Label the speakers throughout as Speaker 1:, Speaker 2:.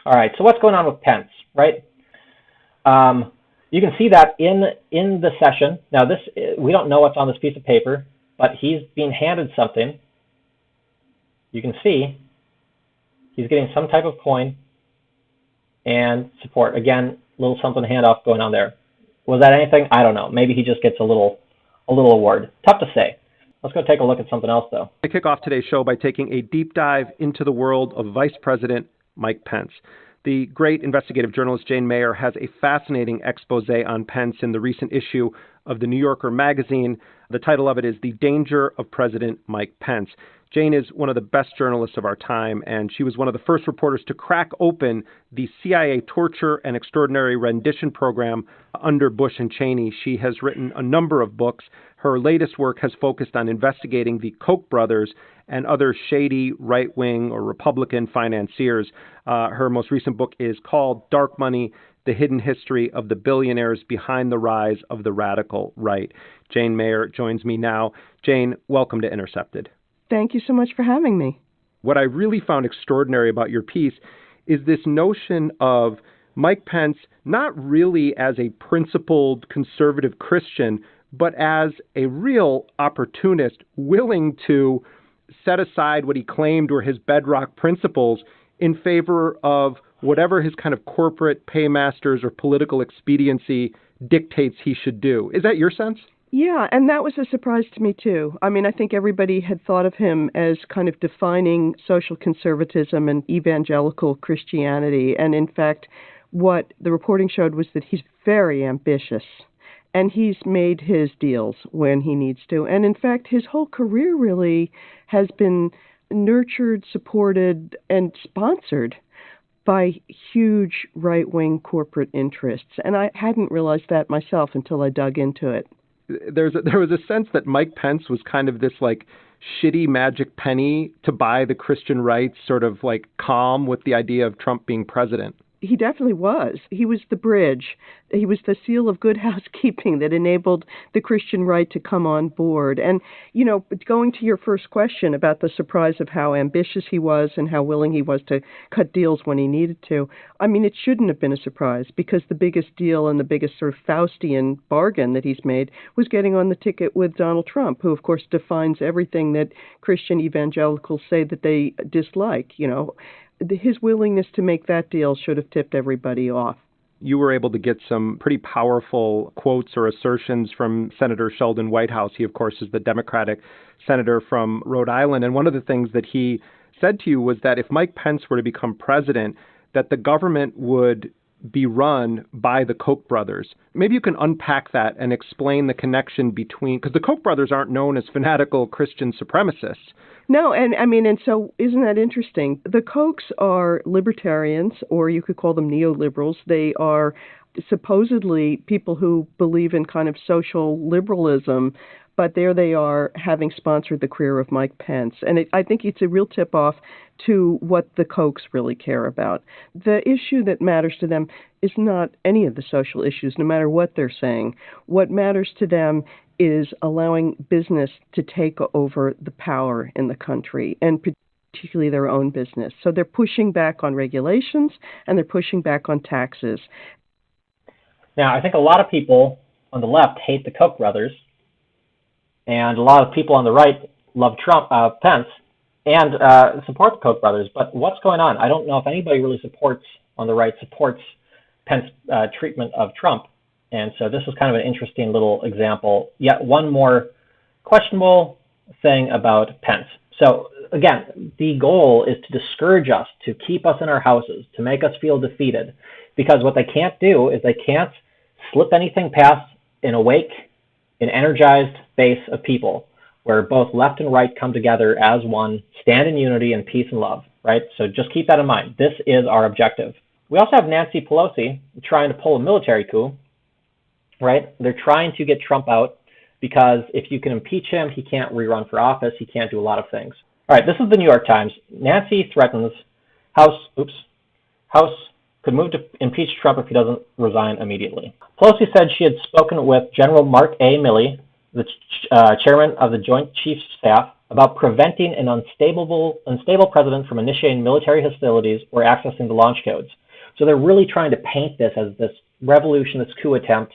Speaker 1: All right, so what's going on with Pence, right? You can see that in the session. Now, we don't know what's on this piece of paper, but he's being handed something. You can see he's getting some type of coin and support. Again, a little something handoff going on there. Was that anything? I don't know. Maybe he just gets a little award. Tough to say. Let's go take a look at something else, though.
Speaker 2: I kick off today's show by taking a deep dive into the world of Vice President Mike Pence. The great investigative journalist Jane Mayer has a fascinating expose on Pence in the recent issue of the New Yorker magazine. The title of it is The Danger of President Mike Pence. Jane is one of the best journalists of our time, and she was one of the first reporters to crack open the CIA torture and extraordinary rendition program under Bush and Cheney. She has written a number of books. Her latest work has focused on investigating the Koch brothers and other shady right-wing or Republican financiers. Her most recent book is called Dark Money: The Hidden History of the Billionaires Behind the Rise of the Radical Right. Jane Mayer joins me now. Jane, welcome to Intercepted.
Speaker 3: Thank you so much for having me.
Speaker 2: What I really found extraordinary about your piece is this notion of Mike Pence not really as a principled conservative Christian, but as a real opportunist willing to set aside what he claimed were his bedrock principles in favor of whatever his kind of corporate paymasters or political expediency dictates he should do. Is that your sense?
Speaker 3: Yeah, and that was a surprise to me, too. I mean, I think everybody had thought of him as kind of defining social conservatism and evangelical Christianity. And in fact, what the reporting showed was that he's very ambitious. And he's made his deals when he needs to. And in fact, his whole career really has been nurtured, supported, and sponsored by huge right-wing corporate interests. And I hadn't realized that myself until I dug into it.
Speaker 2: There was a sense that Mike Pence was kind of this like shitty magic penny to buy the Christian right, sort of like calm with the idea of Trump being president.
Speaker 3: He definitely was. He was the bridge. He was the seal of good housekeeping that enabled the Christian right to come on board. And, you know, going to your first question about the surprise of how ambitious he was and how willing he was to cut deals when he needed to, I mean, it shouldn't have been a surprise because the biggest deal and the biggest sort of Faustian bargain that he's made was getting on the ticket with Donald Trump, who, of course, defines everything that Christian evangelicals say that they dislike, you know. His willingness to make that deal should have tipped everybody off.
Speaker 2: You were able to get some pretty powerful quotes or assertions from Senator Sheldon Whitehouse. He, of course, is the Democratic senator from Rhode Island. And one of the things that he said to you was that if Mike Pence were to become president, that the government would be run by the Koch brothers. Maybe you can unpack that and explain the connection between, because the Koch brothers aren't known as fanatical Christian supremacists.
Speaker 3: No, and I mean, and so isn't that interesting? The Kochs are libertarians, or you could call them neoliberals. They are supposedly people who believe in kind of social liberalism, but there they are having sponsored the career of Mike Pence. And I think it's a real tip-off to what the Kochs really care about. The issue that matters to them is not any of the social issues, no matter what they're saying. What matters to them is allowing business to take over the power in the country, and particularly their own business. So they're pushing back on regulations, and they're pushing back on taxes.
Speaker 1: Now, I think a lot of people on the left hate the Koch brothers, and a lot of people on the right love Pence, and support the Koch brothers. But what's going on? I don't know if anybody really on the right supports Pence treatment of Trump. And so this was kind of an interesting little example. Yet one more questionable thing about Pence. So again, the goal is to discourage us, to keep us in our houses, to make us feel defeated. Because what they can't do is they can't slip anything past an awake, an energized base of people where both left and right come together as one, stand in unity and peace and love, right? So just keep that in mind. This is our objective. We also have Nancy Pelosi trying to pull a military coup, right? They're trying to get Trump out because if you can impeach him, he can't rerun for office. He can't do a lot of things. All right, this is the New York Times. Nancy threatens House could move to impeach Trump if he doesn't resign immediately. Pelosi said she had spoken with General Mark A. Milley, the chairman of the Joint Chiefs of Staff, about preventing an unstable president from initiating military hostilities or accessing the launch codes. So they're really trying to paint this as this revolution, this coup attempt.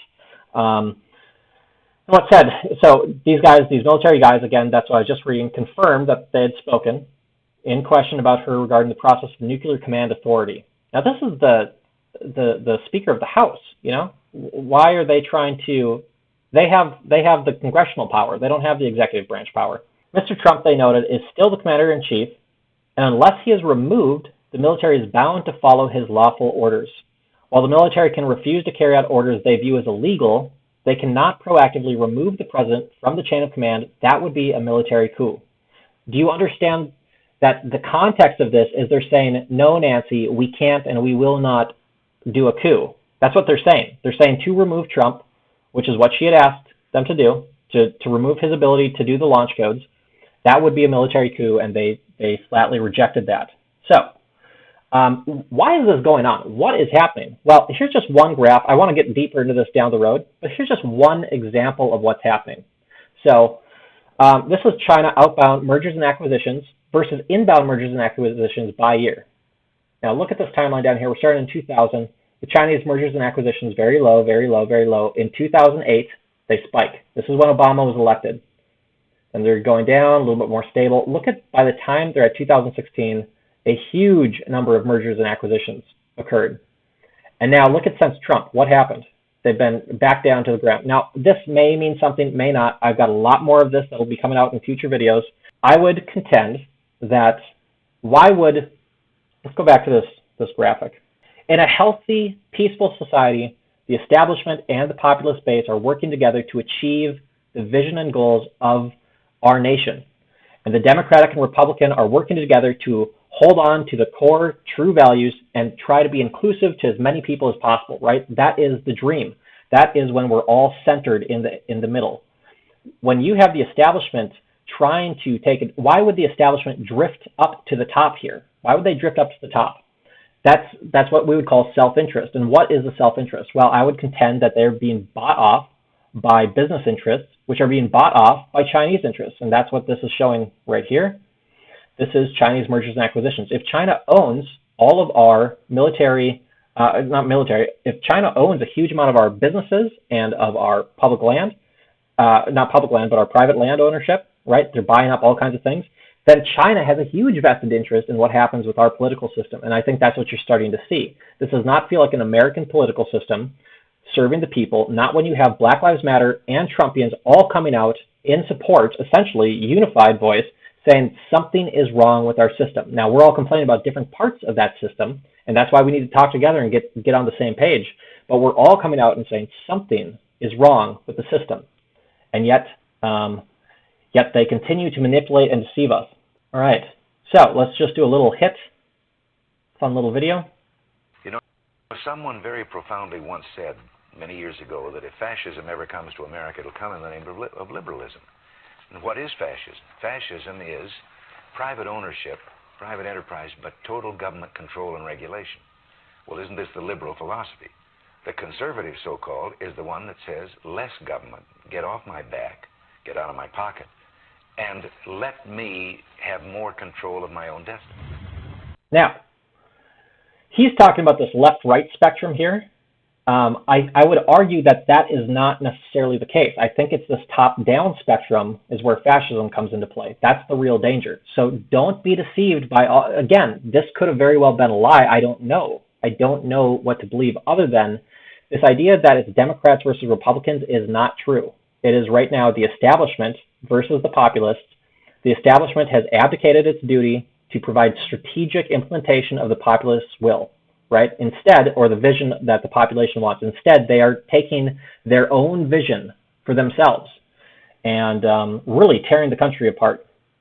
Speaker 1: What said, so these military guys, again, that's what I was just reading, confirmed that they had spoken in question about her regarding the process of nuclear command authority. Now, this is the Speaker of the House, you know? Why are they trying to, they have the congressional power. They don't have the executive branch power. Mr. Trump, they noted, is still the commander-in-chief, and unless he is removed, the military is bound to follow his lawful orders. While the military can refuse to carry out orders they view as illegal, they cannot proactively remove the president from the chain of command. That would be a military coup. Do you understand that the context of this is they're saying, no, Nancy, we can't and we will not do a coup. That's what they're saying. They're saying to remove Trump, which is what she had asked them to do, to remove his ability to do the launch codes. That would be a military coup, and they flatly rejected that. So, why is this going on? What is happening? Well, here's just one graph. I want to get deeper into this down the road, but here's just one example of what's happening. So, this is China outbound mergers and acquisitions versus inbound mergers and acquisitions by year. Now, look at this timeline down here. We're starting in 2000. The Chinese mergers and acquisitions very low, very low, very low. In 2008, they spike. This is when Obama was elected. And they're going down, a little bit more stable. Look at, by the time they're at 2016, a huge number of mergers and acquisitions occurred. And now look at since Trump. What happened? They've been back down to the ground. Now, this may mean something, may not. I've got a lot more of this that will be coming out in future videos. I would contend that let's go back to this graphic. In a healthy, peaceful society, the establishment and the populist base are working together to achieve the vision and goals of our nation. And the Democratic and Republican are working together to hold on to the core true values and try to be inclusive to as many people as possible, right? That is the dream. That is when we're all centered in the middle. When you have the establishment trying to take it, why would the establishment drift up to the top here? Why would they drift up to the top? That's what we would call self-interest. And what is the self-interest? Well, I would contend that they're being bought off by business interests, which are being bought off by Chinese interests. And that's what this is showing right here. This is Chinese mergers and acquisitions. If China owns all of our if China owns a huge amount of our businesses and of our public land, not public land, but our private land ownership, right? They're buying up all kinds of things. Then China has a huge vested interest in what happens with our political system. And I think that's what you're starting to see. This does not feel like an American political system serving the people, not when you have Black Lives Matter and Trumpians all coming out in support, essentially unified voice, saying something is wrong with our system. Now, we're all complaining about different parts of that system, and that's why we need to talk together and get on the same page. But we're all coming out and saying something is wrong with the system. And yet they continue to manipulate and deceive us. All right, so let's just do a little fun little video.
Speaker 4: You know, someone very profoundly once said many years ago that if fascism ever comes to America, it'll come in the name of liberalism. And what is fascism? Fascism is private ownership, private enterprise, but total government control and regulation. Well, isn't this the liberal philosophy? The conservative, so-called, is the one that says less government, get off my back, get out of my pocket, and let me have more control of my own destiny.
Speaker 1: Now, he's talking about this left-right spectrum here. I would argue that is not necessarily the case. I think it's this top-down spectrum is where fascism comes into play. That's the real danger. So don't be deceived by, again, this could have very well been a lie. I don't know. I don't know what to believe other than this idea that it's Democrats versus Republicans is not true. It is right now the establishment versus the populists. The establishment has abdicated its duty to provide strategic implementation of the populist's will, right? Instead, or the vision that the population wants. Instead, they are taking their own vision for themselves and really tearing the country apart.